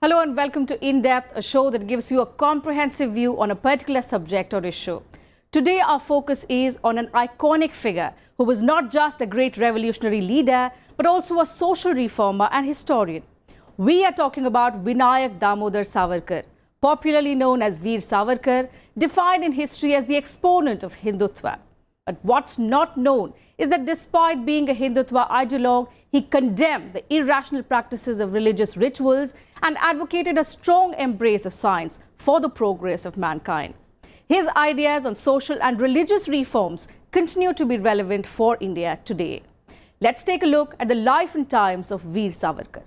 Hello and welcome to In Depth, a show that gives you a comprehensive view on a particular subject or issue. Today our focus is on an iconic figure who was not just a great revolutionary leader but also a social reformer and historian. We are talking about Vinayak Damodar Savarkar, popularly known as Veer Savarkar, defined in history as the exponent of Hindutva. But what's not known is that despite being a Hindutva ideologue, he condemned the irrational practices of religious rituals and advocated a strong embrace of science for the progress of mankind. His ideas on social and religious reforms continue to be relevant for India today. Let's take a look at the life and times of Veer Savarkar.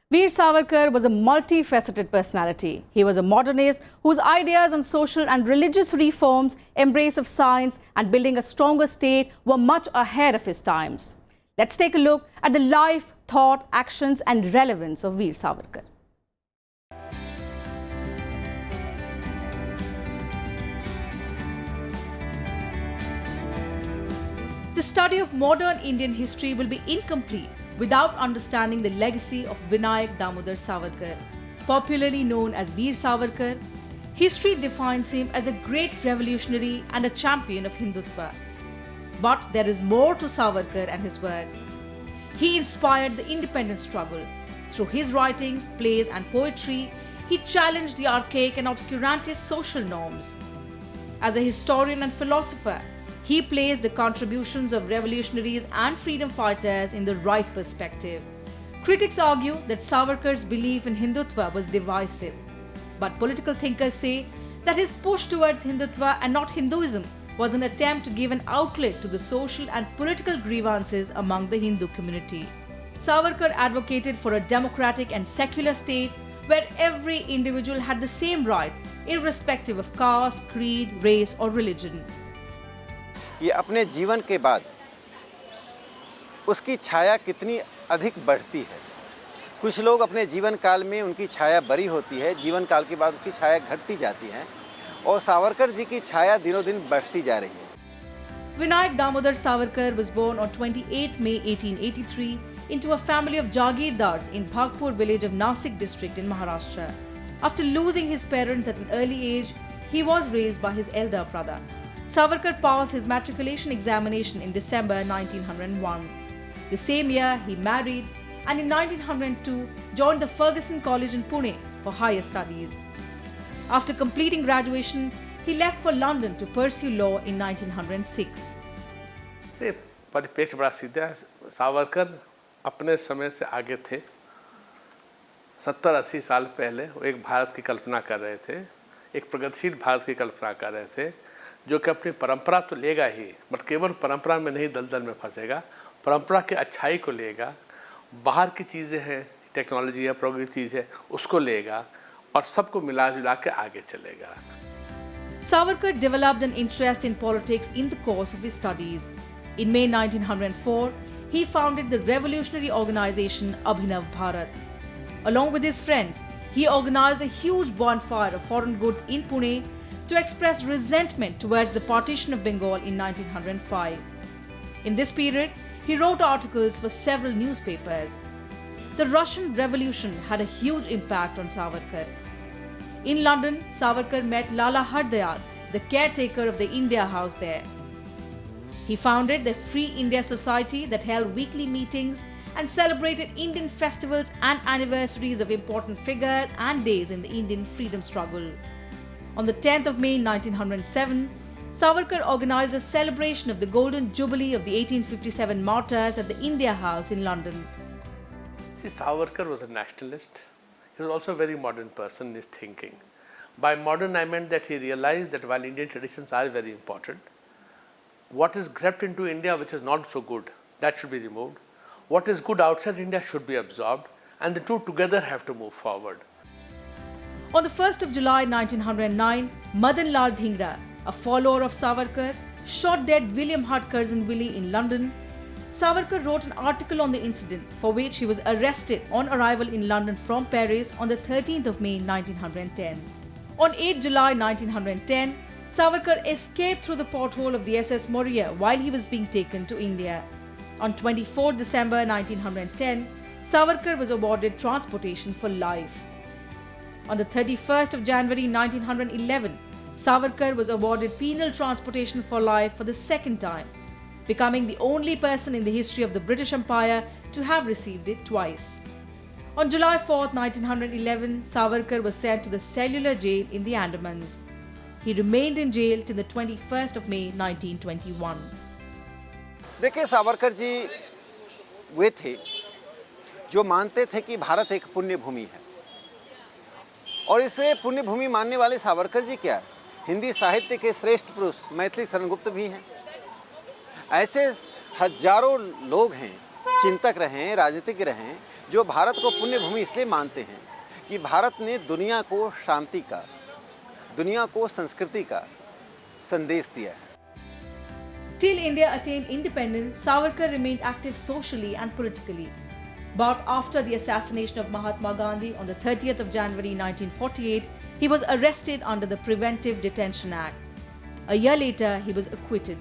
Veer Savarkar was a multifaceted personality. He was a modernist whose ideas on social and religious reforms, embrace of science and building a stronger state were much ahead of his times. Let's take a look at the life, thought, actions and relevance of Veer Savarkar. The study of modern Indian history will be incomplete without understanding the legacy of Vinayak Damodar Savarkar. Popularly known as Veer Savarkar, history defines him as a great revolutionary and a champion of Hindutva. But there is more to Savarkar and his work. He inspired the independence struggle. Through his writings, plays and poetry, he challenged the archaic and obscurantist social norms. As a historian and philosopher, he placed the contributions of revolutionaries and freedom fighters in the right perspective. Critics argue that Savarkar's belief in Hindutva was divisive, but political thinkers say that his push towards Hindutva and not Hinduism was an attempt to give an outlet to the social and political grievances among the Hindu community. Savarkar advocated for a democratic and secular state where every individual had the same rights, irrespective of caste, creed, race or religion. ये अपने जीवन के बाद उसकी छाया कितनी अधिक बढ़ती है। कुछ लोग अपने जीवन काल में उनकी छाया बड़ी होती है, जीवन काल के बाद उसकी छाया घटती जाती है और सावरकर जी की छाया दिनों दिन बढ़ती जा रही है। Vinayak Damodar Savarkar was born on 28 May 1883 into a family of Jagirdars in Bhagpur village of Nasik district in Maharashtra. After losing his parents at an early age, he was raised by his elder brother. Savarkar passed his matriculation examination in December 1901. The same year, he married and in 1902 joined the Ferguson College in Pune for higher studies. After completing graduation, he left for London to pursue law in 1906. परिपेक्ष बड़ा सीधा है। सावरकर अपने समय से आगे थे। 70-80 साल पहले वो एक भारत की कल्पना कर रहे थे, एक प्रगतिशील भारत की कल्पना कर रहे थे, जो कि अपनी परंपरा तो लेगा ही, बट केवल परंपरा में नहीं दलदल में फंसेगा, परंपरा की अच्छाई को लेगा, बाहर की चीज़ें हैं, टेक्नोलॉजी है, प्रौद्योगिकी चीज़ है, उसको लेगा और सबको मिला जुला के आगे चलेगा। Savarkar developed an interest in politics in the course of his studies. In May 1904, he founded the revolutionary organization Abhinav Bharat. Along with his friends, he organized a huge bonfire of foreign goods in Pune to express resentment towards the partition of Bengal in 1905. In this period, he wrote articles for several newspapers. The Russian Revolution had a huge impact on Savarkar. In London, Savarkar met Lala Hardayal, the caretaker of the India House there. He founded the Free India Society that held weekly meetings and celebrated Indian festivals and anniversaries of important figures and days in the Indian freedom struggle. On the 10th of May 1907, Savarkar organized a celebration of the Golden Jubilee of the 1857 martyrs at the India House in London. See, Savarkar was a nationalist. He was also a very modern person in his thinking. By modern, I meant that he realized that while Indian traditions are very important, what is crept into India which is not so good, that should be removed. What is good outside India should be absorbed, and the two together have to move forward. On the 1st of July 1909, Madan Lal Dhingra, a follower of Savarkar, shot dead William Hart Curzon Willie in London. Savarkar wrote an article on the incident, for which he was arrested on arrival in London from Paris on the 13th of May 1910. On 8 July 1910, Savarkar escaped through the porthole of the SS Moria while he was being taken to India. On 24 December 1910, Savarkar was awarded transportation for life. On the 31st of January 1911, Savarkar was awarded penal transportation for life for the second time, becoming the only person in the history of the British Empire to have received it twice. On July 4, 1911, Savarkar was sent to the cellular jail in the Andamans. He remained in jail till the 21st of May 1921. देखिए, सावरकर जी वे थे जो मानते थे कि भारत एक पुण्य भूमि है, और इसे पुण्य भूमि मानने वाले सावरकर जी क्या हिंदी साहित्य के श्रेष्ठ पुरुष मैथिली शरणगुप्त भी हैं। ऐसे हजारों लोग हैं, चिंतक रहे, राजनीतिज्ञ रहे, जो भारत को पुण्य भूमि इसलिए मानते हैं कि भारत ने दुनिया को शांति का, दुनिया को संस्कृति का संदेश दिया है। Till India attained independence, Savarkar remained active socially and politically. But after the assassination of Mahatma Gandhi on the 30th of January 1948, he was arrested under the Preventive Detention Act. A year later, he was acquitted.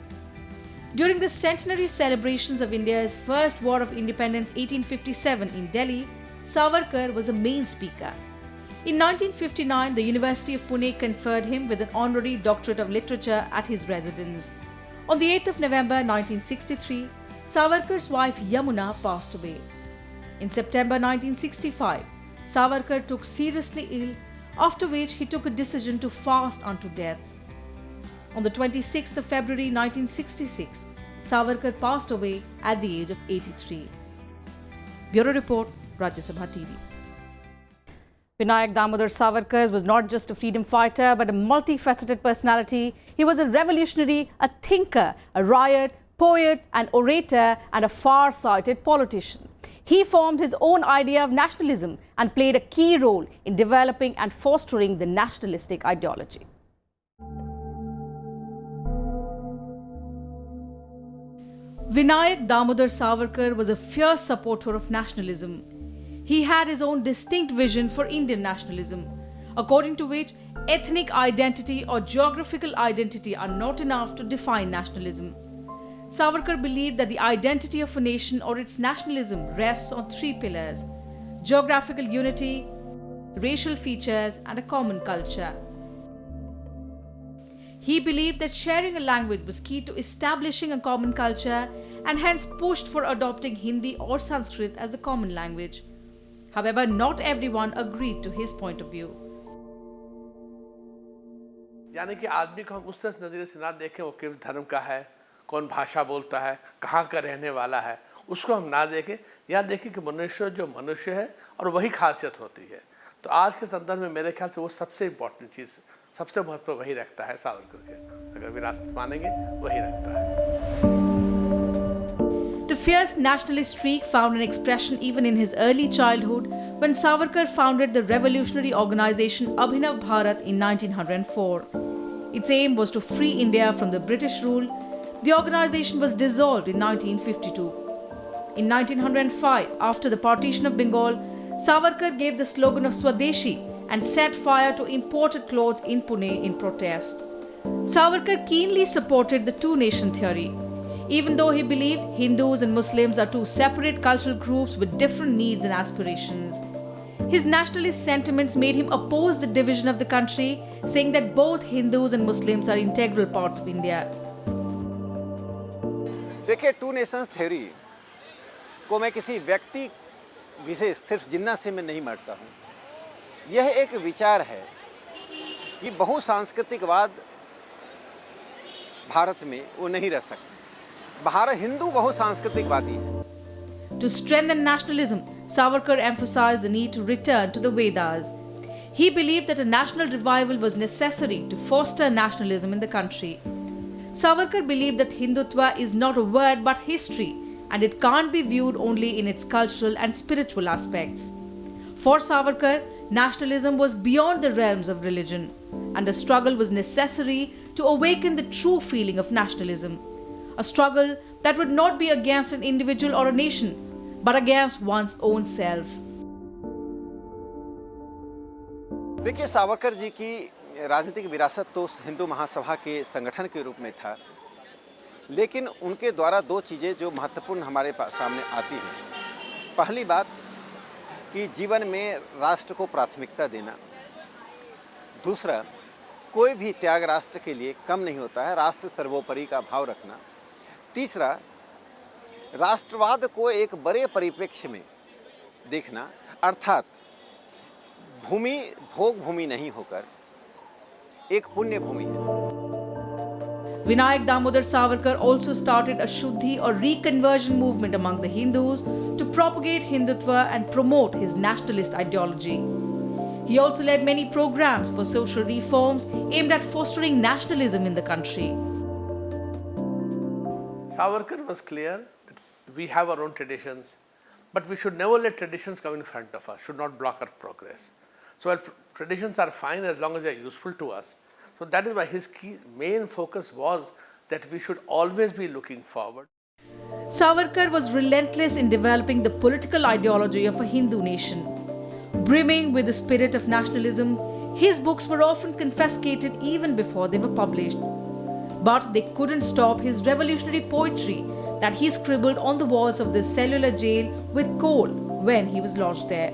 During the centenary celebrations of India's First War of Independence 1857 in Delhi, Savarkar was the main speaker. In 1959, the University of Pune conferred him with an honorary doctorate of literature at his residence. On the 8th of November 1963, Savarkar's wife Yamuna passed away. In September 1965, Savarkar took seriously ill, after which he took a decision to fast unto death. On the 26th of February 1966, Savarkar passed away at the age of 83. Bureau Report, Rajya Sabha TV. Vinayak Damodar Savarkar was not just a freedom fighter but a multifaceted personality. He was a revolutionary, a thinker, a riot, poet, an orator, and a far-sighted politician. He formed his own idea of nationalism and played a key role in developing and fostering the nationalistic ideology. Vinayak Damodar Savarkar was a fierce supporter of nationalism. He had his own distinct vision for Indian nationalism, according to which ethnic identity or geographical identity are not enough to define nationalism. Savarkar believed that the identity of a nation or its nationalism rests on three pillars: geographical unity, racial features, and a common culture. He believed that sharing a language was key to establishing a common culture and hence pushed for adopting Hindi or Sanskrit as the common language. However, not everyone agreed to his point of view. यानी कि आदमी को हम उस तरह से नजरिए से ना देखें वो किस धर्म का है, कौन भाषा बोलता है, कहाँ का रहने वाला है, उसको हम ना देखें, या देखें कि मनुष्य जो मनुष्य है और वही खासियत होती है। तो आज के संदर्भ में मेरे ख्याल से वो सबसे इम्पोर्टेंट चीज़, सबसे महत्व वही रखता है सावरकर के, अगर विरासत मानेंगे वही रखता है। The fierce nationalist streak found an expression even in his early childhood when Savarkar founded the revolutionary organization Abhinav Bharat in 1904. Its aim was to free India from the British rule. The organization was dissolved in 1952. In 1905, after the partition of Bengal, Savarkar gave the slogan of Swadeshi and set fire to imported clothes in Pune in protest. Savarkar keenly supported the two-nation theory. Even though he believed Hindus and Muslims are two separate cultural groups with different needs and aspirations, his nationalist sentiments made him oppose the division of the country, saying that both Hindus and Muslims are integral parts of India. देखिए, two nations theory को मैं किसी व्यक्ति विशेष सिर्फ जिन्ना से मैं नहीं मानता हूँ। यह एक विचार है कि बहुसांस्कृतिकवाद भारत में वो नहीं रह सकता। भारत हिंदू बहुसांस्कृतिकवादी है। To strengthen nationalism, Savarkar emphasized the need to return to the Vedas. He believed that a national revival was necessary to foster nationalism in the country. Savarkar believed that Hindutva is not a word but history, and it can't be viewed only in its cultural and spiritual aspects. For Savarkar, nationalism was beyond the realms of religion, and the struggle was necessary to awaken the true feeling of nationalism. a struggle that would not be against an individual or a nation, but against one's own self. देखिए, सावरकर जी की राजनीतिक विरासत तो हिंदू महासभा के संगठन के रूप में था, लेकिन उनके द्वारा दो चीज़ें जो महत्वपूर्ण हमारे सामने आती हैं। पहली बात कि जीवन में राष्ट्र को प्राथमिकता देना, दूसरा कोई भी त्याग राष्ट्र के लिए कम नहीं होता है, राष्ट्र सर्वोपरि का भाव रखना, तीसरा राष्ट्रवाद को एक बड़े परिप्रेक्ष्य में देखना, अर्थात भूमि भोग भूमि नहीं होकर एक पुण्य भूमि है। Vinayak Damodar Savarkar also started a Shuddhi or reconversion movement among the Hindus to propagate Hindutva and promote his nationalist ideology. He also led many programs for social reforms aimed at fostering nationalism in the country. Savarkar was clear that we have our own traditions, but we should never let traditions come in front of us, should not block our progress. So while traditions are fine as long as they are useful to us, so that is why his main focus was that we should always be looking forward. Savarkar was relentless in developing the political ideology of a Hindu nation. Brimming with the spirit of nationalism, his books were often confiscated even before they were published. But they couldn't stop his revolutionary poetry that he scribbled on the walls of the cellular jail with coal when he was lodged there.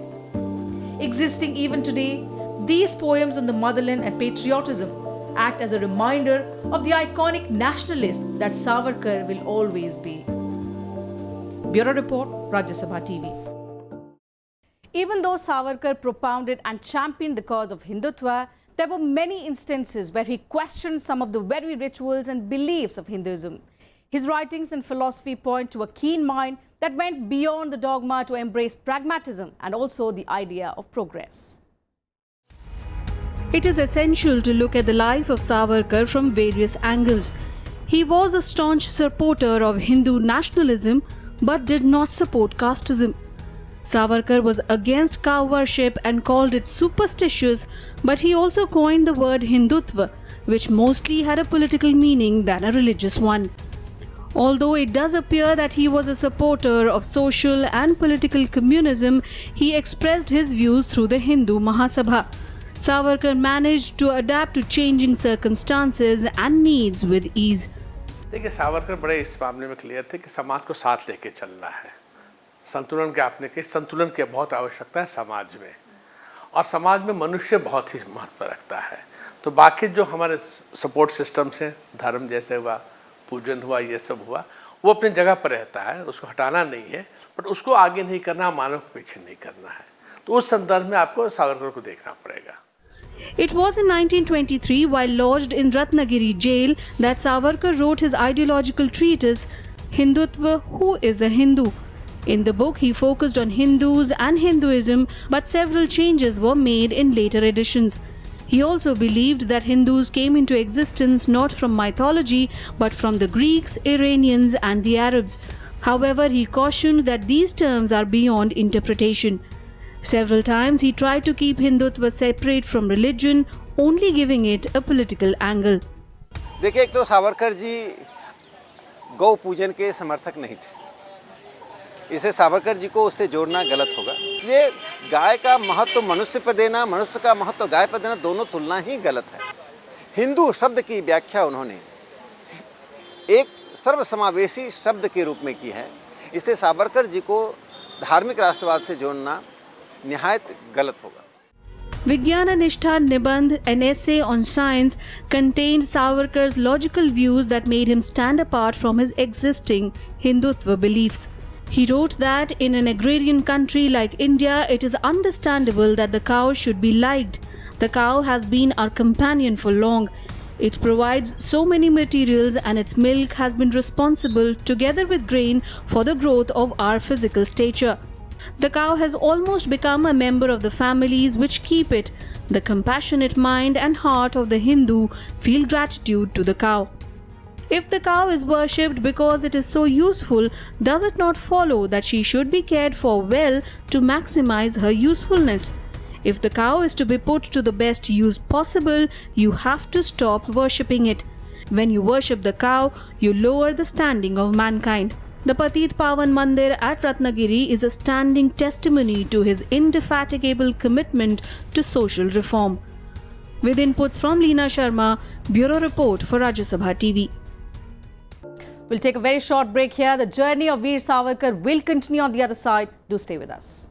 Existing even today, these poems on the motherland and patriotism act as a reminder of the iconic nationalist that Savarkar will always be. Bureau Report, Rajya Sabha TV. Even though Savarkar propounded and championed the cause of Hindutva, there were many instances where he questioned some of the very rituals and beliefs of Hinduism. His writings and philosophy point to a keen mind that went beyond the dogma to embrace pragmatism and also the idea of progress. It is essential to look at the life of Savarkar from various angles. He was a staunch supporter of Hindu nationalism but did not support casteism. Savarkar was against cow worship and called it superstitious, but he also coined the word Hindutva, which mostly had a political meaning than a religious one. Although it does appear that he was a supporter of social and political communism, he expressed his views through the Hindu Mahasabha. Savarkar managed to adapt to changing circumstances and needs with ease. देखिए, सावरकर बड़े इस मामले में clear थे कि समाज को साथ लेके चलना है, संतुलन के आपने के संतुलन की बहुत आवश्यकता है समाज में, और समाज में मनुष्य बहुत ही महत्व रखता है। तो बाकी जो हमारे सपोर्ट सिस्टम्स हैं, धर्म जैसे हुआ, पूजन हुआ, ये सब हुआ, वो अपनी जगह पर रहता है, उसको हटाना नहीं है, बट उसको आगे नहीं करना, मानव को पीछे नहीं करना है। तो उस संदर्भ में आपको सावरकर को देखना पड़ेगा। It was in 1923, while lodged in Ratnagiri jail, that Savarkar wrote his ideological treatise, Hindutva, Who is a Hindu? In the book, he focused on Hindus and Hinduism, but several changes were made in later editions. He also believed that Hindus came into existence not from mythology, but from the Greeks, Iranians, and the Arabs. However, he cautioned that these terms are beyond interpretation. Several times he tried to keep Hindutva separate from religion, only giving it a political angle. देखिए, एक तो सावरकर जी गौ पूजन के समर्थक नहीं थे, इसे सावरकर जी को उससे जोड़ना गलत होगा। इसलिए गाय का महत्व मनुष्य पर देना, मनुष्य का महत्व गाय पर देना, दोनों तुलना ही गलत है। हिंदू शब्द की व्याख्या उन्होंने एक सर्वसमावेशी शब्द के रूप में की है, इससे सावरकर जी को धार्मिक राष्ट्रवाद से जोड़ना निहायत गलत होगा। Vijnana Nishtha Nibandh, an essay on science, contained Savarkar's logical views that made him stand apart from his existing Hindutva beliefs. He wrote that in an agrarian country like India, it is understandable that the cow should be liked. The cow has been our companion for long. It provides so many materials and its milk has been responsible, together with grain, for the growth of our physical stature. The cow has almost become a member of the families which keep it. The compassionate mind and heart of the Hindu feel gratitude to the cow. If the cow is worshipped because it is so useful, does it not follow that she should be cared for well to maximize her usefulness? If the cow is to be put to the best use possible, you have to stop worshipping it. When you worship the cow, you lower the standing of mankind. The Patit Pawan Mandir at Ratnagiri is a standing testimony to his indefatigable commitment to social reform. With inputs from Leena Sharma, Bureau Report for Rajya Sabha TV. We'll take a very short break here. The journey of Veer Savarkar will continue on the other side. Do stay with us.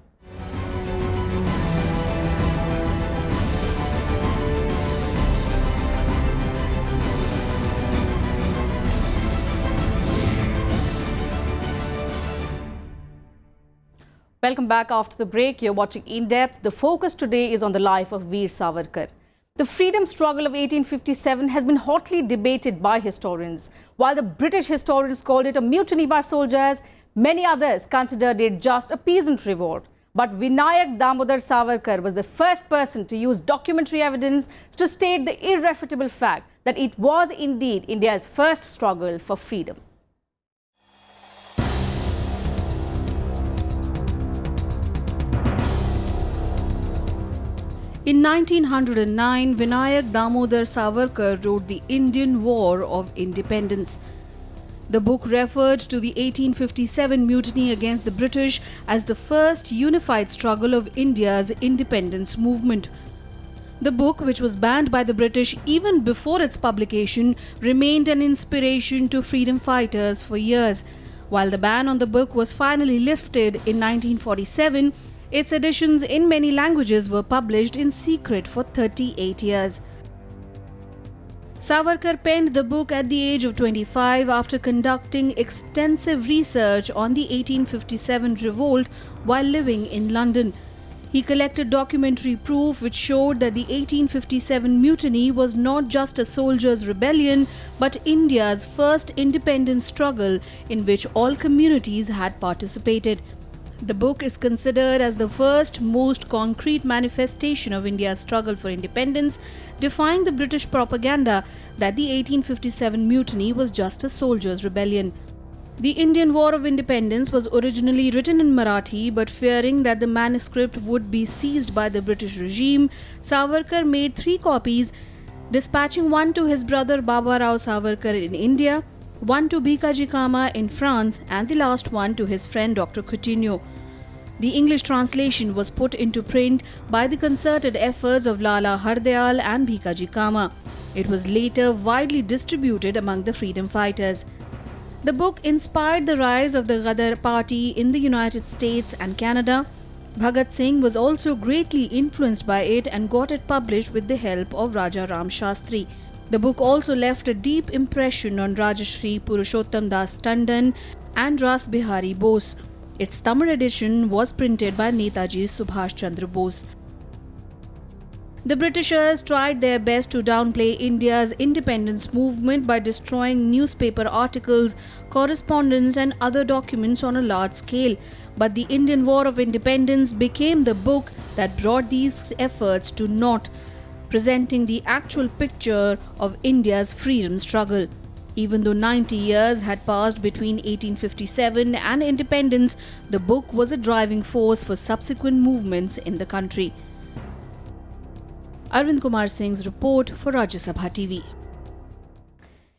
Welcome back after the break. You're watching In Depth. The focus today is on the life of Veer Savarkar. The freedom struggle of 1857 has been hotly debated by historians. While the British historians called it a mutiny by soldiers, many others considered it just a peasant revolt. But Vinayak Damodar Savarkar was the first person to use documentary evidence to state the irrefutable fact that it was indeed India's first struggle for freedom. In 1909, Vinayak Damodar Savarkar wrote The Indian War of Independence. The book referred to the 1857 mutiny against the British as the first unified struggle of India's independence movement. The book, which was banned by the British even before its publication, remained an inspiration to freedom fighters for years. While the ban on the book was finally lifted in 1947, its editions in many languages were published in secret for 38 years. Savarkar penned the book at the age of 25 after conducting extensive research on the 1857 revolt while living in London. He collected documentary proof which showed that the 1857 mutiny was not just a soldiers' rebellion but India's first independence struggle in which all communities had participated. The book is considered as the first, most concrete manifestation of India's struggle for independence, defying the British propaganda that the 1857 mutiny was just a soldiers' rebellion. The Indian War of Independence was originally written in Marathi, but fearing that the manuscript would be seized by the British regime, Savarkar made 3 copies, dispatching one to his brother Baba Rao Savarkar in India, one to Bhikaji Cama in France, and the last one to his friend Dr. Coutinho. The English translation was put into print by the concerted efforts of Lala Hardayal and Bhikaji Cama. It was later widely distributed among the freedom fighters. The book inspired the rise of the Ghadar Party in the United States and Canada. Bhagat Singh was also greatly influenced by it and got it published with the help of Raja Ram Shastri. The book also left a deep impression on Rajashri Purushottam Das Tandon and Ras Bihari Bose. Its Tamil edition was printed by Netaji Subhash Chandra Bose. The Britishers tried their best to downplay India's independence movement by destroying newspaper articles, correspondence and other documents on a large scale. But the Indian War of Independence became the book that brought these efforts to naught, presenting the actual picture of India's freedom struggle. Even though 90 years had passed between 1857 and independence, the book was a driving force for subsequent movements in the country. Arvind Kumar Singh's report for Rajya Sabha TV.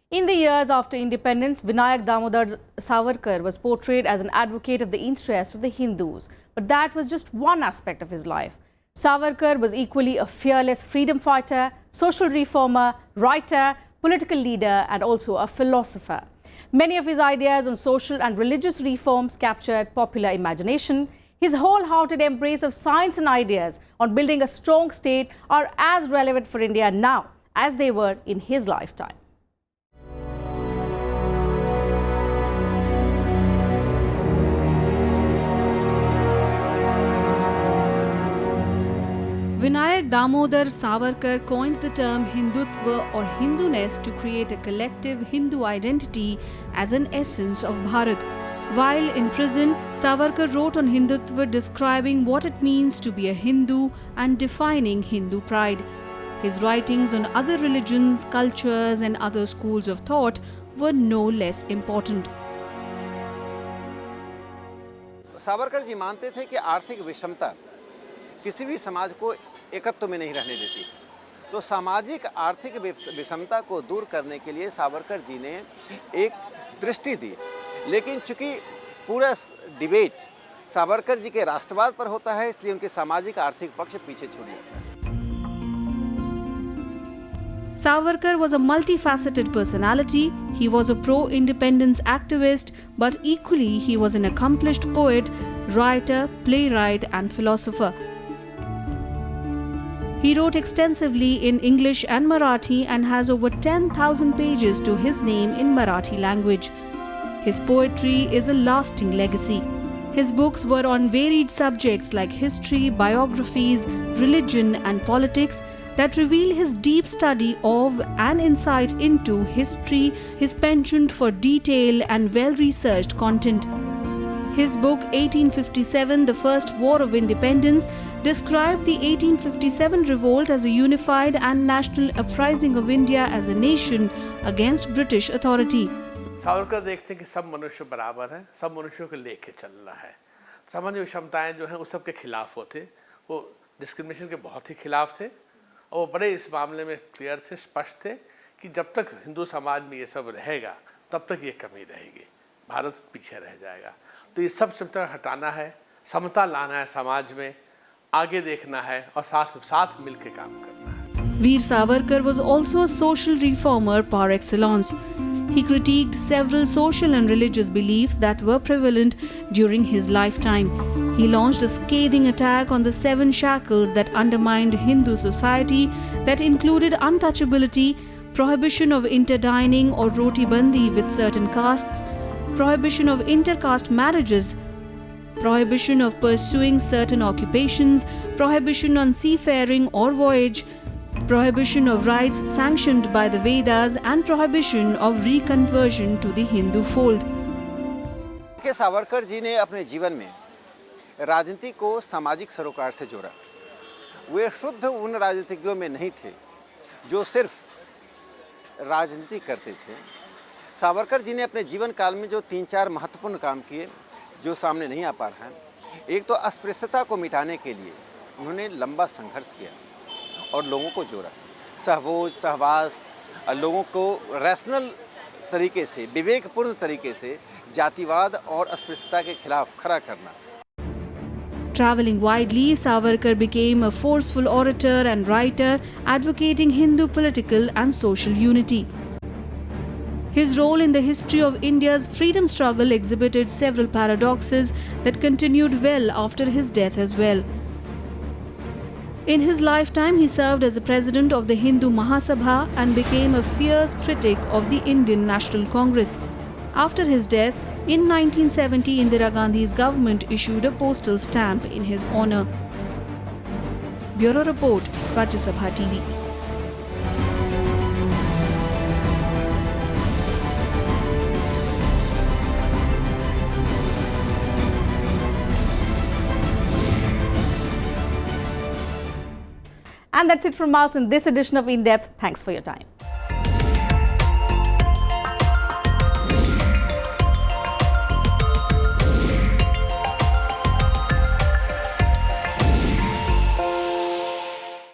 In the years after independence, Vinayak Damodar Savarkar was portrayed as an advocate of the interests of the Hindus. But that was just one aspect of his life. Savarkar was equally a fearless freedom fighter, social reformer, writer, political leader and also a philosopher. Many of his ideas on social and religious reforms captured popular imagination. His wholehearted embrace of science and ideas on building a strong state are as relevant for India now as they were in his lifetime. Vinayak Damodar Savarkar coined the term Hindutva or Hinduness to create a collective Hindu identity as an essence of Bharat. While in prison, Savarkar wrote on Hindutva describing what it means to be a Hindu and defining Hindu pride. His writings on other religions, cultures and other schools of thought were no less important. Savarkar ji मानते थे कि आर्थिक विषमता किसी भी समाज को एकत्व में नहीं रहने देती तो सामाजिक आर्थिक विषमता को दूर करने के लिए सावरकर जी ने एक दृष्टि दी, लेकिन चूंकि पूरा डिबेट सावरकर जी के राष्ट्रवाद पर होता है, इसलिए उनके सामाजिक आर्थिक पक्ष पीछे छूट जाता है। Savarkar was a multifaceted personality. He was a pro-independence activist, but equally he was an accomplished poet, writer, playwright and philosopher. He wrote extensively in English and Marathi and has over 10,000 pages to his name in Marathi language. His poetry is a lasting legacy. His books were on varied subjects like history, biographies, religion and politics that reveal his deep study of and insight into history, his penchant for detail and well-researched content. His book 1857, The First War of Independence, described the 1857 revolt as a unified and national uprising of India as a nation against British authority. Savarkar देखते हैं कि सब मनुष्य बराबर हैं, सब मनुष्यों को लेके चलना है। सामान्य विषमताएं जो हैं उस सब के खिलाफ होते, वो डिस्क्रिमिनेशन के बहुत ही खिलाफ थे और वो बड़े इस मामले में क्लियर थे, स्पष्ट थे कि जब तक हिंदू समाज में ये सब रहेगा तब तक ये कमी रहेगी, भारत पीछे रह जाएगा। तो ये सब समता हटाना है, समता लाना है समाज में, आगे देखना है और साथ मिलकर काम करना है। Veer Savarkar was also a social reformer par excellence. He critiqued several social and religious beliefs that were prevalent during his lifetime. He launched a scathing attack on the 7 shackles that undermined Hindu society, that included untouchability, prohibition of interdining or roti bandi with certain castes, prohibition of intercaste marriages, prohibition of pursuing certain occupations, prohibition on seafaring or voyage, prohibition of rites sanctioned by the Vedas and prohibition of reconversion to the Hindu fold. के सावरकर जी ने अपने जीवन में राजनीति को सामाजिक सरोकार से जोड़ा। वे शुद्ध उन राजनीतिज्ञों में नहीं थे जो सिर्फ राजनीति करते थे। सावरकर जी ने अपने जीवन काल में जो 3-4 महत्वपूर्ण काम किए जो सामने नहीं आ पा रहा है, एक तो अस्पृश्यता को मिटाने के लिए उन्होंने लंबा संघर्ष किया और लोगों को जोड़ा, सहभोज सहवास और लोगों को रैशनल तरीके से, विवेकपूर्ण तरीके से जातिवाद और अस्पृश्यता के खिलाफ खड़ा करना। Traveling widely, Savarkar became a forceful orator and writer, advocating Hindu political and social unity. His role in the history of India's freedom struggle exhibited several paradoxes that continued well after his death as well. In his lifetime, he served as a president of the Hindu Mahasabha and became a fierce critic of the Indian National Congress. After his death, in 1970, Indira Gandhi's government issued a postal stamp in his honor. Bureau Report, Rajya Sabha TV. And that's it from us in this edition of In Depth. Thanks for your time.